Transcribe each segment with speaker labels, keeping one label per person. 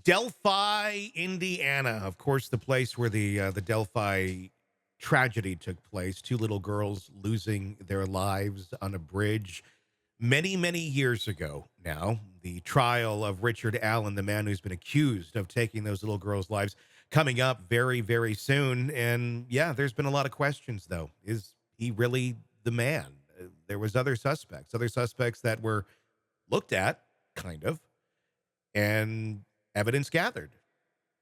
Speaker 1: Delphi, Indiana, of course, the place where the Delphi tragedy took place. Two little girls losing their lives on a bridge many years ago. Now, the trial of Richard Allen, the man who's been accused of taking those little girls' lives, coming up very soon. And yeah, there's been a lot of questions though. Is he really the man? There was other suspects that were looked at, kind of, and evidence gathered.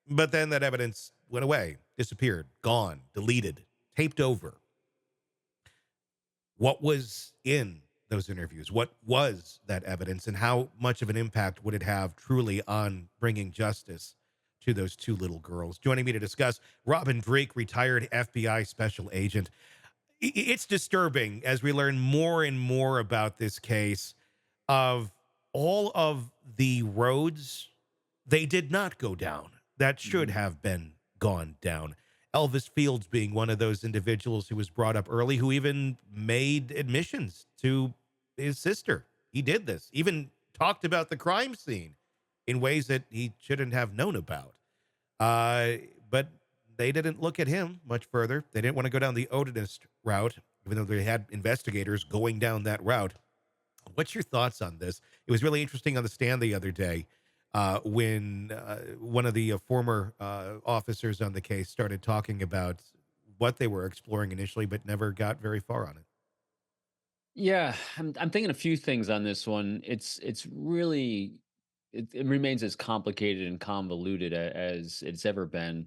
Speaker 1: But then that evidence went away, disappeared, gone, deleted, taped over. What was in those interviews? What was that evidence? And how much of an impact would it have truly on bringing justice to those two little girls? Joining me to discuss, Robin Dreeke, retired FBI special agent. It's disturbing as we learn more and more about this case of all of the roads they did not go down that should
Speaker 2: Mhm.
Speaker 1: have been gone down. Elvis Fields being one of those individuals who was brought up early, who even made admissions to his sister. He did this, even talked about the crime scene in ways that he shouldn't have known about. Uh, but they didn't look at him much further. They didn't want to go down the Odinist route, even though they had investigators going down that route. What's your thoughts on this? It was really interesting on the stand the other day when one of the former officers on the case started talking about what they were exploring initially, but never got very far on it.
Speaker 2: Yeah, I'm thinking a few things on this one. It's really it remains as complicated and convoluted as it's ever been.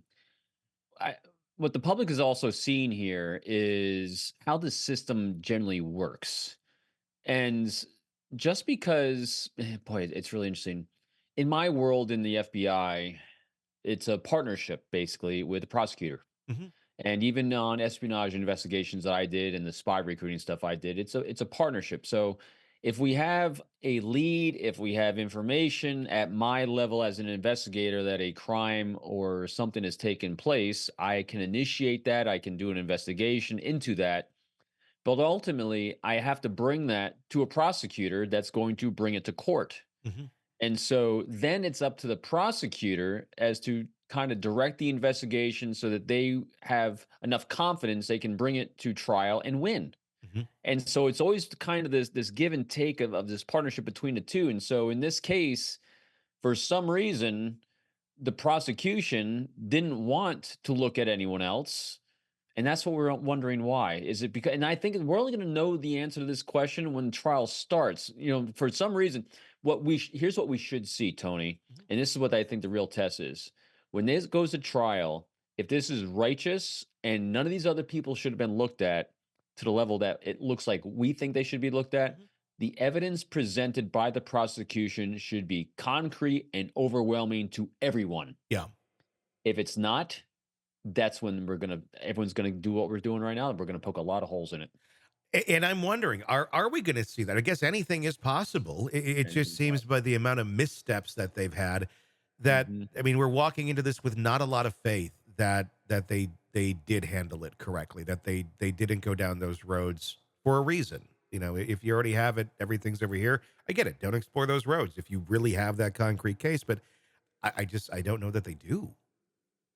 Speaker 2: I What the public is also seeing here is how the system generally works. And just because boy, it's really interesting. In my world in the FBI, it's a partnership basically with the prosecutor.
Speaker 1: Hmm.
Speaker 2: And even on espionage investigations that I did and the spy recruiting stuff I did, it's a partnership. So if we have a lead, if we have information at my level as an investigator that a crime or something has taken place, I can initiate that. I can do an investigation into that. But ultimately, I have to bring that to a prosecutor that's going to bring it to court.
Speaker 1: Hmm.
Speaker 2: And so then it's up to the prosecutor as to kind of direct the investigation so that they have enough confidence they can bring it to trial and win.
Speaker 1: Hmm.
Speaker 2: And so it's always kind of this give and take of this partnership between the two. And so in this case, for some reason, the prosecution didn't want to look at anyone else. And that's what we're wondering why. Is it because, and I think we're only going to know the answer to this question when trial starts. For some reason, here's what we should see, Tony. And this is what I think the real test is. When this goes to trial, if this is righteous and none of these other people should have been looked at to the level that it looks like we think they should be looked at,
Speaker 1: Hmm.
Speaker 2: the evidence presented by the prosecution should be concrete and overwhelming to everyone.
Speaker 1: Yeah.
Speaker 2: If it's not, that's when everyone's gonna do what we're doing right now. We're gonna poke a lot of holes in it.
Speaker 1: And I'm wondering, are we going to see that? I guess anything is possible. It just
Speaker 2: Anything's
Speaker 1: seems by
Speaker 2: possible.
Speaker 1: the amount of missteps that they've had that
Speaker 2: Mhm.
Speaker 1: I mean, we're walking into this with not a lot of faith that they did handle it correctly, that they didn't go down those roads for a reason. You know, if you already have it, everything's over here. I get it. Don't explore those roads if you really have that concrete case. But I don't know that they do.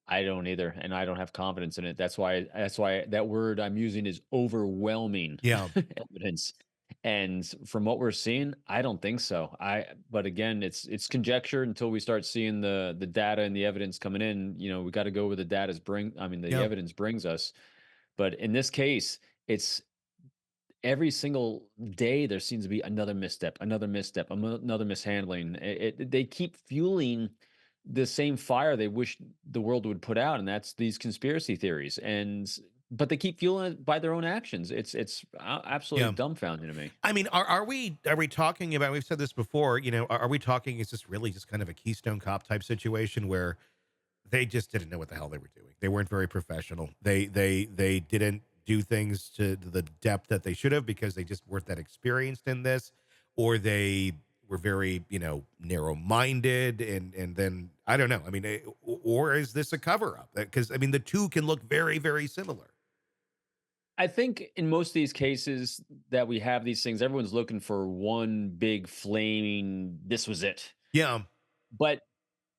Speaker 2: I don't either, and I don't have confidence in it. That's why that word I'm using is overwhelming
Speaker 1: Yeah.
Speaker 2: evidence. And from what we're seeing, I don't think so. But again, it's conjecture until we start seeing the data and the evidence coming in. We got to go where the
Speaker 1: Yeah.
Speaker 2: evidence brings us. But in this case, it's every single day there seems to be another misstep, another mishandling. They keep fueling the same fire they wish the world would put out, and that's these conspiracy theories. But they keep fueling it by their own actions. It's absolutely
Speaker 1: Yeah.
Speaker 2: dumbfounding to me.
Speaker 1: I mean, are we talking about? We've said this before. You know, are we talking? Is this really just kind of a Keystone Cop type situation where they just didn't know what the hell they were doing? They weren't very professional. They didn't do things to the depth that they should have because they just weren't that experienced in this, or they were very narrow minded, and then I don't know. I mean, or is this a cover up? Because I mean, the two can look very similar.
Speaker 2: I think in most of these cases that we have these things, everyone's looking for one big flaming. This was it,
Speaker 1: Yeah.
Speaker 2: but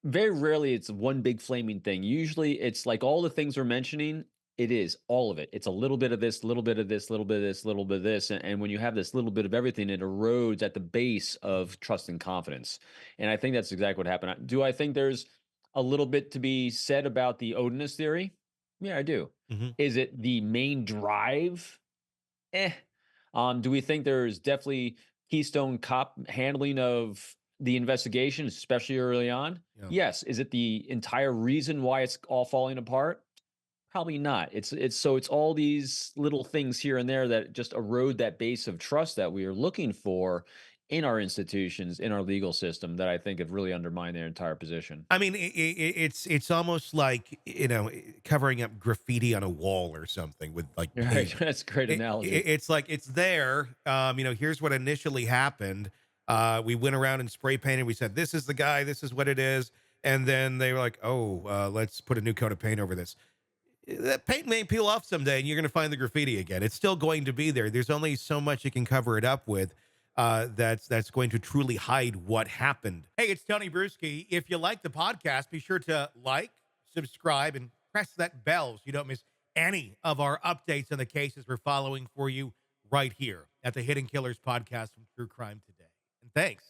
Speaker 2: Very rarely it's one big flaming thing. Usually it's like all the things we're mentioning, it is all of it. It's a little bit of this, little bit of this, little bit of this, little bit of this. And when you have this little bit of everything, it erodes at the base
Speaker 1: Mhm.
Speaker 2: of trust and confidence. And I think that's exactly what happened. Do I think there's a little bit to be said about the Odinist theory? Yeah, I do.
Speaker 1: Mhm.
Speaker 2: Is it the main drive? Eh. Do we think there's definitely Keystone Cop handling of the investigation, especially early on?
Speaker 1: Yeah.
Speaker 2: Yes. Is it the entire reason why it's all falling apart? Probably not. It's all these little things here and there that just erode that base of trust that we are looking for in our institutions, in our legal system, that I think have really undermined their entire position.
Speaker 1: I mean, it's almost like, covering up graffiti on a wall or something with like
Speaker 2: Right.
Speaker 1: paint.
Speaker 2: That's a great analogy.
Speaker 1: It's like it's there. Here's what initially happened. We went around and spray painted. We said, "This is the guy. This is what it is." And then they were like, "Oh, let's put a new coat of paint over this." That paint may peel off someday, and you're going to find the graffiti again. It's still going to be there. There's only so much you can cover it up with. That's going to truly hide what happened. Hey, it's Tony Brueski. If you like the podcast, be sure to like, subscribe, and press that bell so you don't miss any of our updates on the cases we're following for you right here at the Hidden Killers podcast from True Crime Today. And thanks